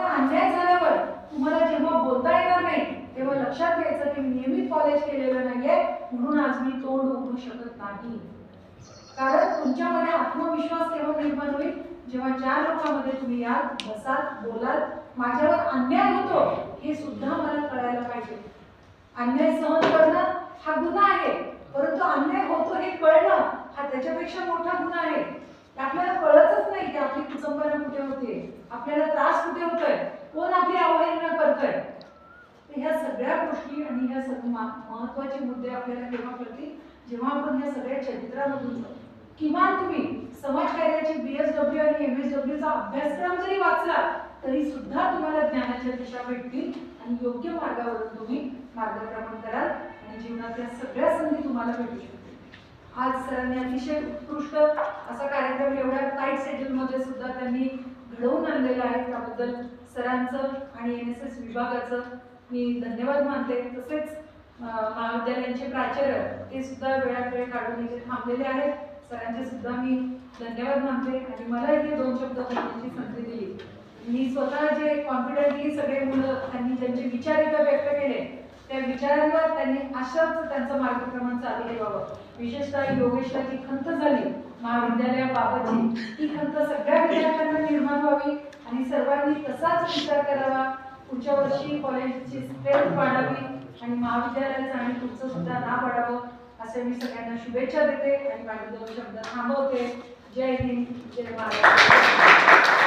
अन्याय झाल्यावर तुम्हाला जेव्हा बोलता येणार नाही तेव्हा लक्षात घ्यायचं की नियमित कॉलेज केलेलं नाहीये म्हणून आज मी तोंड उघडू शकत नाही. कारण तुमच्यामध्ये आत्मविश्वास केव्हा निर्माण होईल जेव्हा 4 लोकांमध्ये तुम्ही याल, बसाल, बोलाल, माझ्यावर अन्याय होतो हे सुद्धा मला कळायला पाहिजे. अन्याय सहन करणं हा गुन्हा आहे, परंतु अन्याय होतो हे कळणं हा त्याच्यापेक्षा मोठा गुन्हा आहे. आपल्याला कळतच नाही की आपली कुचंबना कुठे होते, आपल्याला त्रास कुठे होतोय, कोण आपली अवहेलना करतोय. ह्या सगळ्या गोष्टी आणि ह्या सगळे महत्त्वाचे मुद्दे आपल्याला केव्हा कळतील जेव्हा आपण ह्या सगळ्या चरित्रामधून जाऊ. किमान तुम्ही समाजकार्याची BSW आणि MSW चा अभ्यासक्रम जरी वाचला तरी सुद्धा तुम्हाला ज्ञानाच्या दिशा भेटतील आणि योग्य मार्गावरून तुम्ही मार्गक्रमण कराल आणि जीवनातल्या सगळ्या संधी तुम्हाला भेटू शकतील. आज सरांनी अतिशय उत्कृष्ट असा कार्यक्रम एवढ्या टाईट शेड्यूलमध्ये सुद्धा त्यांनी घडवून आणलेला आहे. त्याबद्दल सरांचं आणि NSS विभागाचं मी धन्यवाद मानते. तसेच महाविद्यालयांचे प्राचार्य ते सुद्धा वेळात वेळ काढून इथे थांबलेले आहेत. सरांचे सुद्धा मी धन्यवाद मानते आणि मला इथे 2 शब्द बोलण्याची संधी दिली. मी स्वतः जे कॉन्फिडेंटली सगळे मुलं त्यांनी ज्यांचे विचार इथं व्यक्त केले त्या विचारांवर त्यांनी अशाच त्यांचं मार्गक्रमण चालू ठेवावं. विशेषतः योगेशला जी खंत झाली महाविद्यालयाबाबतची ती खंत सगळ्या विद्यार्थ्यांना निर्माण व्हावी आणि सर्वांनी तसाच विचार करावा. पुढच्या वर्षी कॉलेजची स्ट्रेंथ वाढावी आणि महाविद्यालयाचं आणि तुमचं सुद्धा नाव वाढावं असे मी सगळ्यांना शुभेच्छा देते आणि माझे 2 शब्द थांबवते. जय हिंद, जय महाराष्ट्र.